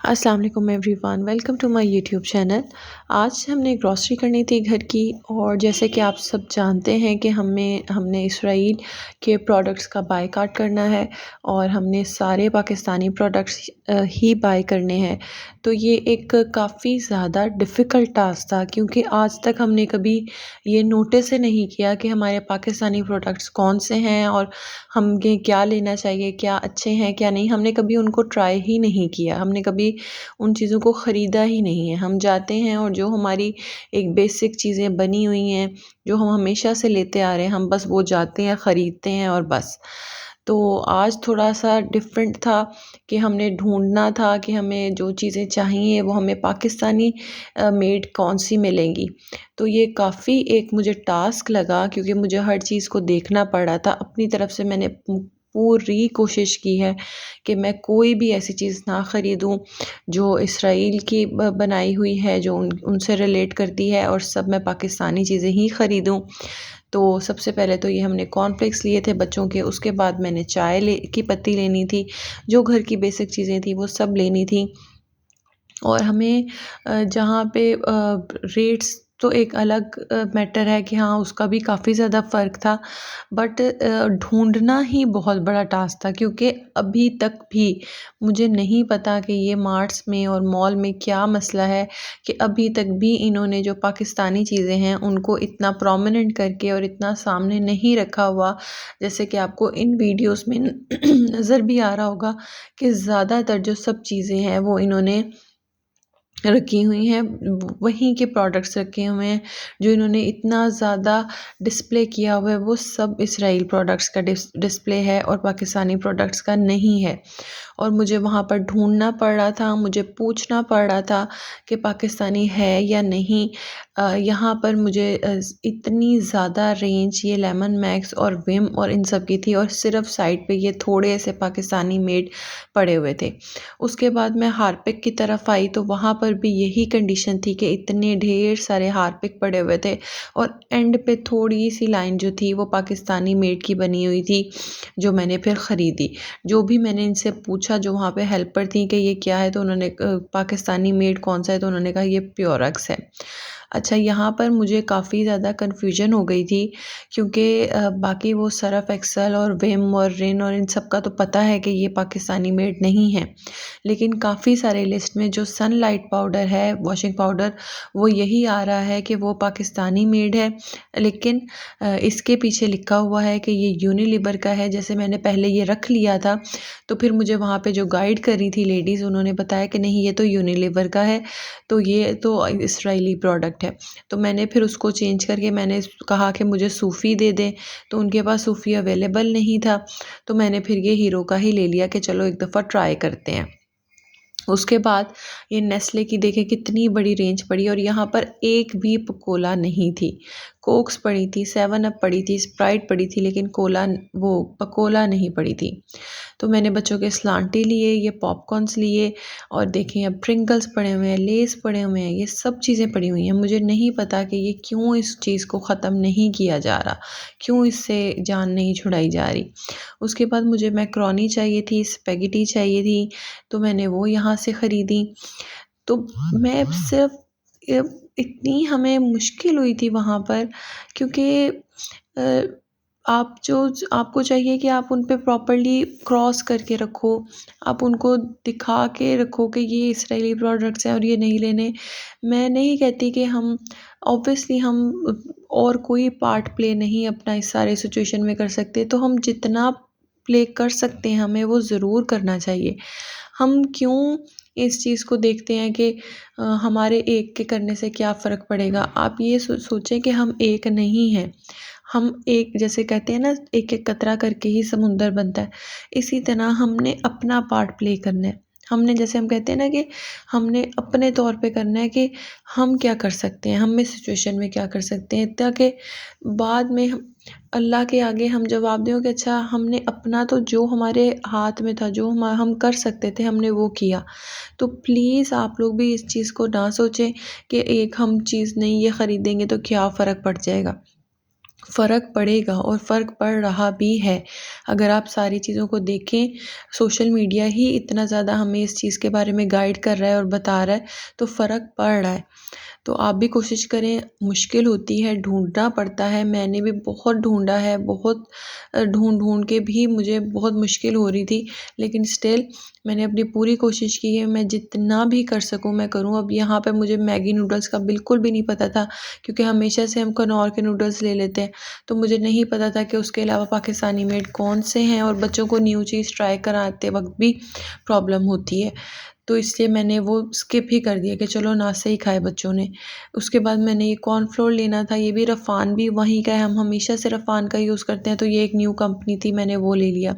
अस्सलाम वालेकुम everyone, welcome to my YouTube channel. आज हमने ग्रॉसरी करनी थी घर की, और जैसे कि आप सब जानते हैं कि हमने इसराइल के प्रोडक्ट्स का बायकॉट करना है और हमने सारे पाकिस्तानी प्रोडक्ट्स ही बाय करने हैं। तो ये एक काफ़ी ज़्यादा डिफ़िकल्ट टास्क था, क्योंकि आज तक हमने कभी ये नोटिस ही नहीं किया कि हमारे पाकिस्तानी प्रोडक्ट्स कौन से हैं और हमें क्या लेना चाहिए, क्या अच्छे हैं क्या नहीं। हमने कभी उनको ट्राई ही नहीं किया, हमने कभी उन चीज़ों को ख़रीदा ही नहीं है। हम जाते हैं और जो हमारी एक बेसिक चीज़ें बनी हुई हैं, जो हम हमेशा से लेते आ रहे हैं, हम बस वो जाते हैं, ख़रीदते हैं और बस। तो आज थोड़ा-सा डिफ़रेंट था कि हमने ढूँढना था कि हमें जो चीज़ें चाहिए वो हमें पाकिस्तानी मेड कौन-सी मिलेंगी। तो ये काफ़ी एक मुझे टास्क लगा, क्योंकि मुझे हर चीज़ को देखना पड़ रहा था। अपनी तरफ से मैंने पूरी कोशिश की है कि मैं कोई भी ऐसी चीज़ ना ख़रीदूँ जो इसराइल की बनाई हुई है, जो उनसे रिलेट करती है, और सब मैं पाकिस्तानी चीज़ें ही ख़रीदूँ। तो सबसे पहले तो ये हमने कॉर्नफ्लेक्स लिए थे बच्चों के, उसके बाद मैंने चाय ले की पत्ती लेनी थी, जो घर की बेसिक चीज़ें थी वो सब लेनी थी। और हमें जहाँ पे रेट्स तो एक अलग मैटर है कि हाँ, उसका भी काफ़ी ज़्यादा फ़र्क था, बट ढूँढना ही बहुत बड़ा टास्क था, क्योंकि अभी तक भी मुझे नहीं पता कि ये मार्ट्स में और मॉल में क्या मसला है कि अभी तक भी इन्होंने जो पाकिस्तानी चीज़ें हैं उनको इतना प्रोमिनेंट करके और इतना सामने नहीं रखा हुआ। जैसे कि आपको इन वीडियोस में नज़र भी आ रहा होगा कि ज़्यादातर जो सब चीज़ें हैं वो इन्होंने रखी हुई हैं, वहीं के प्रोडक्ट्स रखे हुए हैं। जो इन्होंने इतना ज़्यादा डिस्प्ले किया हुआ है वो सब इसराइल प्रोडक्ट्स का डिस्प्ले है और पाकिस्तानी प्रोडक्ट्स का नहीं है। और मुझे वहाँ पर ढूँढना पड़ रहा था, मुझे पूछना पड़ रहा था कि पाकिस्तानी है या नहीं। यहाँ पर मुझे इतनी ज़्यादा रेंज ये लेमन मैक्स और विम और इन सब की थी, और सिर्फ़ साइड पे ये थोड़े से पाकिस्तानी मेड पड़े हुए थे। उसके बाद मैं हार्पिक की तरफ आई तो वहाँ पर भी यही कंडीशन थी कि इतने ढेर सारे हार्पिक पड़े हुए थे, और एंड पे थोड़ी सी लाइन जो थी वो पाकिस्तानी मेड की बनी हुई थी, जो मैंने फिर ख़रीदी। जो भी मैंने इनसे पूछा, जो वहाँ पे हेल्पर थी, कि ये क्या है, तो उन्होंने पाकिस्तानी मेड कौन सा है, तो उन्होंने कहा ये प्योरक्स है। अच्छा, यहाँ पर मुझे काफ़ी ज़्यादा कन्फ्यूजन हो गई थी, क्योंकि बाकी वो सर्फ़ एक्सेल और विम और रिन और इन सब का तो पता है कि ये पाकिस्तानी मेड नहीं है। लेकिन काफ़ी सारे लिस्ट में जो सनलाइट पाउडर है, वॉशिंग पाउडर, वो यही आ रहा है कि वो पाकिस्तानी मेड है। लेकिन इसके पीछे लिखा हुआ है कि ये यूनिलीवर का है। जैसे मैंने पहले ये रख लिया था, तो फिर मुझे वहाँ पे जो गाइड कर रही थी लेडीज़, उन्होंने बताया कि नहीं, ये तो यूनिलीवर का है, तो ये तो इसराइली प्रोडक्ट है। तो मैंने फिर उसको चेंज करके मैंने कहा कि मुझे सूफ़ी दे दें, तो उनके पास सूफ़ी अवेलेबल नहीं था। तो मैंने फिर ये हीरो का ही ले लिया कि चलो एक दफ़ा ट्राई करते हैं। उसके बाद ये नेस्ले की देखें कितनी बड़ी रेंज पड़ी, और यहाँ पर एक भी कोला नहीं थी। कोक्स पड़ी थी, 7 अप पड़ी थी, स्प्राइट पड़ी थी, लेकिन कोला, वो कोला नहीं पड़ी थी। तो मैंने बच्चों के स्लांटी लिए, ये पॉपकॉर्न्स लिए, और देखें अब प्रिंगल्स पड़े हुए हैं, लेस पड़े हुए हैं, ये सब चीज़ें पड़ी हुई हैं। मुझे नहीं पता कि ये क्यों इस चीज़ को ख़त्म नहीं किया जा रहा, क्यों इससे जान नहीं छुड़ाई जा रही। उसके बाद मुझे मैकरोनी चाहिए थी, स्पेगेटी चाहिए थी, तो मैंने वो यहाँ से ख़रीदी। तो मैं सिर्फ़ इतनी हमें मुश्किल हुई थी वहाँ पर, क्योंकि अ, आप जो आपको चाहिए कि आप उन पे प्रॉपर्ली क्रॉस करके रखो, आप उनको दिखा के रखो कि ये इसराइली प्रोडक्ट्स हैं और ये नहीं लेने। मैं नहीं कहती कि हम ऑब्वियसली हम और कोई पार्ट प्ले नहीं अपना इस सारे सिचुएशन में कर सकते, तो हम जितना प्ले कर सकते हैं हमें वो ज़रूर करना चाहिए। हम क्यों इस चीज़ को देखते हैं कि हमारे एक के करने से क्या फ़र्क पड़ेगा। आप ये सोचें कि हम एक नहीं हैं, हम एक, जैसे कहते हैं ना, एक एक कतरा करके ही समुंदर बनता है। इसी तरह हमने अपना पार्ट प्ले करना है। हमने, जैसे हम कहते हैं ना, कि हमने अपने तौर पे करना है कि हम क्या कर सकते हैं, हम इस सिचुएशन में क्या कर सकते हैं, ताकि बाद में हम अल्लाह के आगे हम जवाब दें कि अच्छा, हमने अपना तो जो हमारे हाथ में था, जो हम कर सकते थे, हमने वो किया। तो प्लीज़ आप लोग भी इस चीज़ को ना सोचें कि एक हम चीज़ नहीं ये ख़रीदेंगे तो क्या फ़र्क पड़ जाएगा। फ़र्क पड़ेगा और फ़र्क पड़ रहा भी है। अगर आप सारी चीज़ों को देखें, सोशल मीडिया ही इतना ज़्यादा हमें इस चीज़ के बारे में गाइड कर रहा है और बता रहा है, तो फ़र्क पड़ रहा है। तो आप भी कोशिश करें। मुश्किल होती है, ढूँढना पड़ता है, मैंने भी बहुत ढूँढा है, बहुत ढूँढ के भी मुझे बहुत मुश्किल हो रही थी, लेकिन स्टिल मैंने अपनी पूरी कोशिश की है, मैं जितना भी कर सकूँ मैं करूँ। अब यहाँ पे मुझे मैगी नूडल्स का बिल्कुल भी नहीं पता था, क्योंकि हमेशा से हम कनौर के नूडल्स ले लेते हैं, तो मुझे नहीं पता था कि उसके अलावा पाकिस्तानी मेड कौन से हैं, और बच्चों को न्यू चीज़ ट्राई कराते वक़्त भी प्रॉब्लम होती है। तो इसलिए मैंने वो स्किप ही कर दिया कि चलो ना से ही खाए बच्चों ने। उसके बाद मैंने ये कॉर्नफ्लोर लेना था, ये भी रफ़ान भी वहीं का है, हम हमेशा से रफ़ान का यूज़ करते हैं, तो ये एक न्यू कंपनी थी, मैंने वो ले लिया।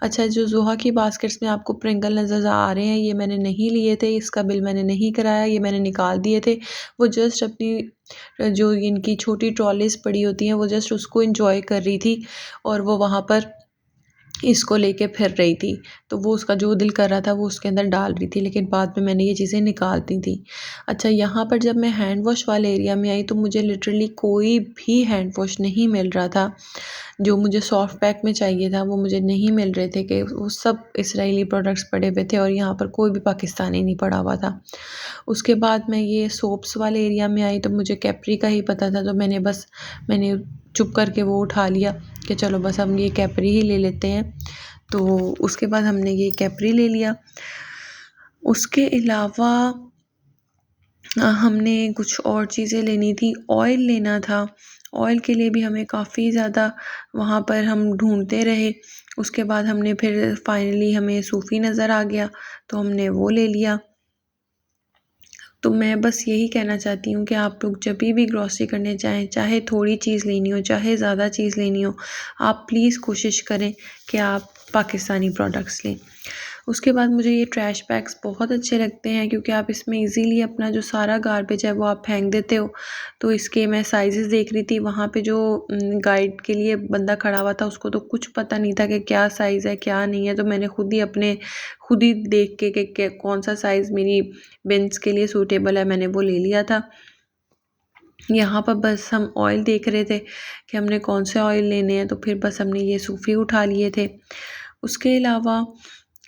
अच्छा, जो ज़ोहा की बास्केट्स में आपको प्रिंगल नज़र आ रहे हैं, ये मैंने नहीं लिए थे, इसका बिल मैंने नहीं कराया, ये मैंने निकाल दिए थे। वो जस्ट अपनी जो इनकी छोटी ट्रॉलीज़ पड़ी होती हैं, वो जस्ट उसको एन्जॉय कर रही थी, और वो वहाँ पर इसको लेके फिर रही थी, तो वो उसका जो दिल कर रहा था वो उसके अंदर डाल रही थी, लेकिन बाद में मैंने ये चीज़ें निकाल दी थी। अच्छा, यहाँ पर जब मैं हैंड वॉश वाले एरिया में आई, तो मुझे लिटरली कोई भी हैंड वॉश नहीं मिल रहा था। जो मुझे सॉफ्ट पैक में चाहिए था वो मुझे नहीं मिल रहे थे, कि वो सब इसराइली प्रोडक्ट्स पड़े हुए थे, और यहाँ पर कोई भी पाकिस्तानी नहीं पड़ा हुआ था। उसके बाद मैं ये सोप्स वाले एरिया में आई, तो मुझे कैप्री का ही पता था, तो मैंने चुप करके वो उठा लिया कि चलो बस हम ये कैप्री ही ले लेते हैं। तो उसके बाद हमने ये कैप्री ले लिया। उसके अलावा हमने कुछ और चीज़ें लेनी थी, ऑयल लेना था। ऑयल के लिए भी हमें काफ़ी ज़्यादा वहाँ पर हम ढूँढते रहे। उसके बाद हमने फिर फाइनली हमें सूफ़ी नज़र आ गया, तो हमने वो ले लिया। तो मैं बस यही कहना चाहती हूँ कि आप लोग जब भी ग्रॉसरी करने जाएँ, चाहे थोड़ी चीज़ लेनी हो, चाहे ज़्यादा चीज़ लेनी हो, आप प्लीज़ कोशिश करें कि आप पाकिस्तानी प्रोडक्ट्स लें। उसके बाद मुझे ये ट्रैश बैग्स बहुत अच्छे लगते हैं, क्योंकि आप इसमें ईज़िली अपना जो सारा गार्बेज है वो आप फेंक देते हो। तो इसके मैं साइज़ेस देख रही थी, वहाँ पे जो गाइड के लिए बंदा खड़ा हुआ था, उसको तो कुछ पता नहीं था कि क्या साइज़ है क्या नहीं है, तो मैंने खुद ही देख के कौन सा साइज़ मेरी बिन्स के लिए सूटेबल है, मैंने वो ले लिया था। यहाँ पर बस हम ऑयल देख रहे थे कि हमने कौन से ऑयल लेने हैं, तो फिर बस हमने ये सूफ़ी उठा लिए थे। उसके अलावा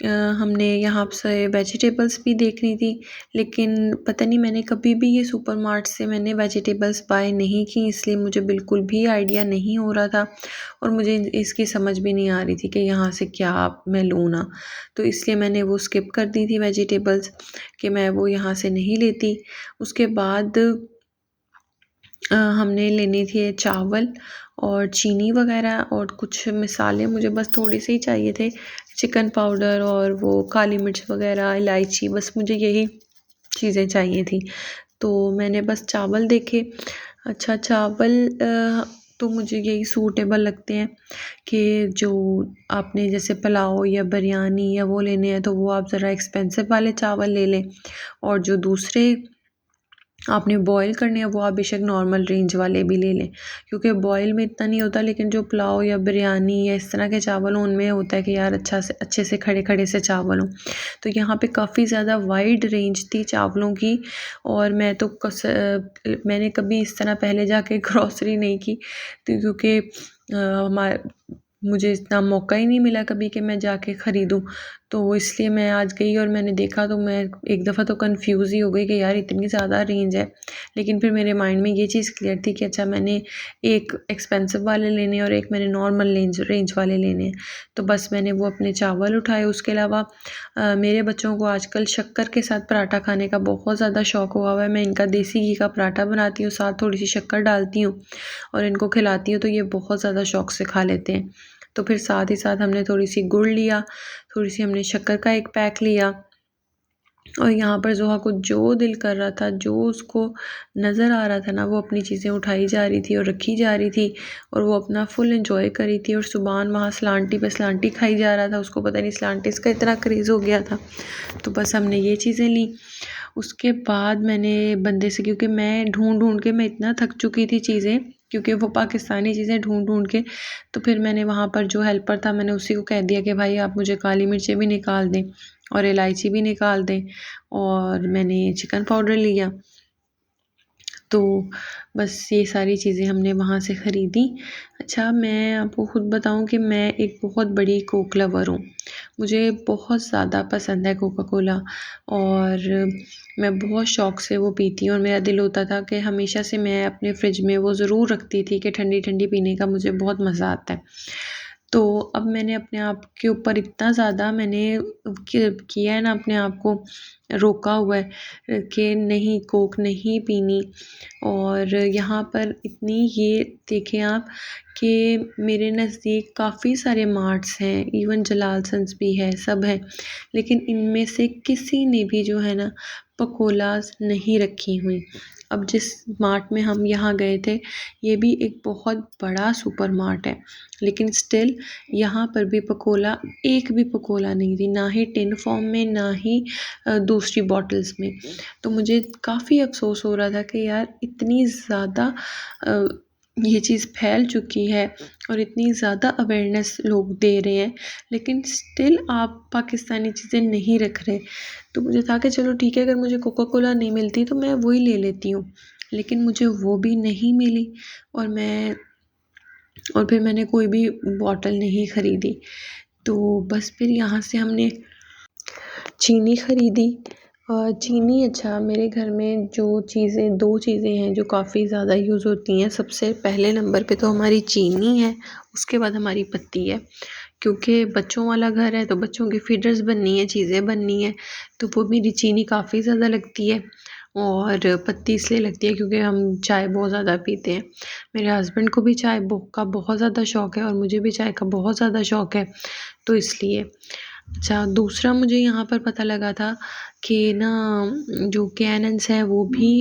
हमने यहाँ से वेजिटेबल्स भी देखनी थी, लेकिन पता नहीं मैंने कभी भी ये सुपरमार्ट से मैंने वेजिटेबल्स बाय नहीं की, इसलिए मुझे बिल्कुल भी आइडिया नहीं हो रहा था, और मुझे इसकी समझ भी नहीं आ रही थी कि यहाँ से क्या मैं लूँ ना। तो इसलिए मैंने वो स्किप कर दी थी वेजिटेबल्स, कि मैं वो यहाँ से नहीं लेती। उसके बाद हमने लेने थे चावल और चीनी वगैरह, और कुछ मसाले मुझे बस थोड़े से ही चाहिए थे, चिकन पाउडर और वो काली मिर्च वगैरह, इलायची, बस मुझे यही चीज़ें चाहिए थी। तो मैंने बस चावल देखे। अच्छा, चावल तो मुझे यही सूटेबल लगते हैं, कि जो आपने जैसे पुलाव या बिरयानी या वो लेने हैं, तो वो आप ज़रा एक्सपेंसिव वाले चावल ले लें, और जो दूसरे आपने बॉयल करने हैं वो आप बेशक नॉर्मल रेंज वाले भी ले लें, क्योंकि बॉयल में इतना नहीं होता, लेकिन जो पुलाव या बिरयानी या इस तरह के चावल हों, उनमें होता है कि यार अच्छे से खड़े खड़े से चावल हों। तो यहाँ पे काफ़ी ज़्यादा वाइड रेंज थी चावलों की, और मैंने कभी इस तरह पहले जाके ग्रॉसरी नहीं की, तो क्योंकि हमारे मुझे इतना मौका ही नहीं मिला कभी कि मैं जाके ख़रीदूँ। तो इसलिए मैं आज गई और मैंने देखा, तो मैं एक दफ़ा तो कन्फ्यूज़ ही हो गई कि यार इतनी ज़्यादा रेंज है। लेकिन फिर मेरे माइंड में ये चीज़ क्लियर थी कि अच्छा, मैंने एक एक्सपेंसिव वाले लेने हैं और एक मैंने नॉर्मल रेंज वाले लेने हैं। तो बस मैंने वो अपने चावल उठाए। उसके अलावा मेरे बच्चों को आजकल शक्कर के साथ पराठा खाने का बहुत ज़्यादा शौक़ हुआ हुआ है। मैं इनका देसी घी का पराठा बनाती हूँ, साथ थोड़ी-सी शक्कर डालती हूँ और इनको खिलाती हूँ, तो ये बहुत ज़्यादा शौक़ से खा लेते हैं। तो फिर साथ ही साथ हमने थोड़ी-सी गुड़ लिया, थोड़ी-सी हमने शक्कर का एक पैक लिया, और यहाँ पर ज़ोहा को जो दिल कर रहा था, जो उसको नज़र आ रहा था ना, वो अपनी चीज़ें उठाई जा रही थी और रखी जा रही थी, और वो अपना फुल एंजॉय कर रही थी। और सुभान वहाँ सलांटी पे सलांटी खाई जा रहा था, उसको पता नहीं सलांटीस का इतना क्रेज़ हो गया था। तो बस हमने ये चीज़ें ली। उसके बाद मैंने बंदे से, क्योंकि मैं ढूँढ के मैं इतना थक चुकी थी चीज़ें, क्योंकि वो पाकिस्तानी चीज़ें ढूँढ के, तो फिर मैंने वहाँ पर जो हेल्पर था, मैंने उसी को कह दिया कि भाई आप मुझे काली मिर्चें भी निकाल दें और इलायची भी निकाल दें, और मैंने चिकन पाउडर लिया। तो बस ये सारी चीज़ें हमने वहाँ से ख़रीदी। अच्छा, मैं आपको ख़ुद बताऊँ कि मैं एक बहुत बड़ी कोक लवर हूँ। मुझे बहुत ज़्यादा पसंद है कोका कोला, और मैं बहुत शौक़ से वो पीती हूँ, और मेरा दिल होता था कि हमेशा से मैं अपने फ्रिज में वो ज़रूर रखती थी कि ठंडी-ठंडी पीने का मुझे बहुत मज़ा आता है। तो अब मैंने अपने आप के ऊपर इतना ज़्यादा मैंने किया है ना, अपने आप को रोका हुआ है कि नहीं, कोक नहीं पीनी। और यहाँ पर इतनी, ये देखें आप कि मेरे नज़दीक काफ़ी सारे मार्ट्स हैं, इवन जलालसंस भी है, सब है, लेकिन इनमें से किसी ने भी जो है ना पकोलास नहीं रखी हुई। अब जिस मार्ट में हम यहाँ गए थे, ये भी एक बहुत बड़ा सुपर मार्ट है, लेकिन स्टिल यहाँ पर भी पकोला, एक भी पकोला नहीं थी, ना ही टिन फॉर्म में, ना ही दूसरी बॉटल्स में। तो मुझे काफ़ी अफ़सोस हो रहा था कि यार इतनी ज़्यादा ये चीज़ फैल चुकी है और इतनी ज़्यादा अवेयरनेस लोग दे रहे हैं, लेकिन स्टिल आप पाकिस्तानी चीज़ें नहीं रख रहे। तो मुझे था कि चलो ठीक है, अगर मुझे कोका कोला नहीं मिलती तो मैं वही ले लेती हूँ, लेकिन मुझे वो भी नहीं मिली, और फिर मैंने कोई भी बॉटल नहीं ख़रीदी। तो बस फिर यहाँ से हमने चीनी ख़रीदी। चीनी, अच्छा, मेरे घर में जो चीज़ें, 2 चीज़ें हैं जो काफ़ी ज़्यादा यूज़ होती हैं। सबसे पहले नंबर पे तो हमारी चीनी है, उसके बाद हमारी पत्ती है, क्योंकि बच्चों वाला घर है तो बच्चों की फीडर्स बननी है, चीज़ें बननी है, तो वो मेरी चीनी काफ़ी ज़्यादा लगती है। और पत्ती इसलिए लगती है क्योंकि हम चाय बहुत ज़्यादा पीते हैं। मेरे हस्बैंड को भी चाय का बहुत ज़्यादा शौक़ है, और मुझे भी चाय का बहुत ज़्यादा शौक़ है, तो इसलिए। अच्छा, दूसरा मुझे यहाँ पर पता लगा था कि ना, जो कैनन्स है वो भी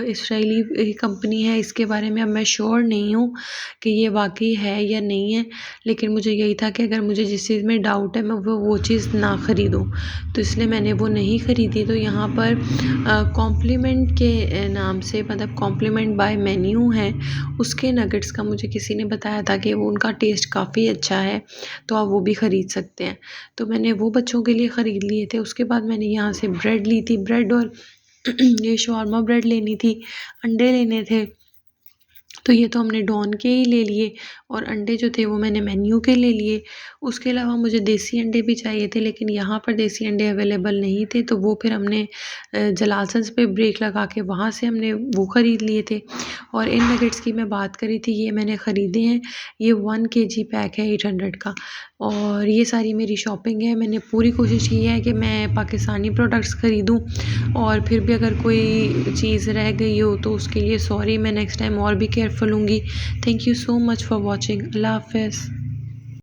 इसराइली कंपनी है। इसके बारे में अब मैं श्योर नहीं हूँ कि ये वाकई है या नहीं है, लेकिन मुझे यही था कि अगर मुझे जिस चीज़ में डाउट है मैं वो चीज़ ना ख़रीदूँ, तो इसलिए मैंने वो नहीं ख़रीदी। तो यहाँ पर कॉम्प्लीमेंट के नाम से, मतलब कॉम्प्लीमेंट बाय मेन्यू है, उसके नगेट्स का मुझे किसी ने बताया था कि वो, उनका टेस्ट काफ़ी अच्छा है, तो आप वो भी ख़रीद सकते हैं। तो मैंने वो बच्चों के लिए ख़रीद लिए थे। उसके बाद मैंने यहाँ से ब्रेड ली थी, ब्रेड, और ये शवारमा ब्रेड लेनी थी, अंडे लेने थे, तो ये तो हमने डॉन के ही ले लिए, और अंडे जो थे वो मैंने मेन्यू के ले लिए। उसके अलावा मुझे देसी अंडे भी चाहिए थे, लेकिन यहाँ पर देसी अंडे अवेलेबल नहीं थे, तो वो फिर हमने जलालसंस पे ब्रेक लगा के वहाँ से हमने वो ख़रीद लिए थे। और इन नगेट्स की मैं बात करी थी, ये मैंने ख़रीदे हैं, ये 1 kg पैक है 800 का, और ये सारी मेरी शॉपिंग है। मैंने पूरी कोशिश की है कि मैं पाकिस्तानी प्रोडक्ट्स ख़रीदूँ, और फिर भी अगर कोई चीज़ रह गई हो तो उसके लिए सॉरी, मैं नेक्स्ट टाइम और भी केयरफुल होंगी। Thank you so much for watching. अल्लाह हाफ़िज़।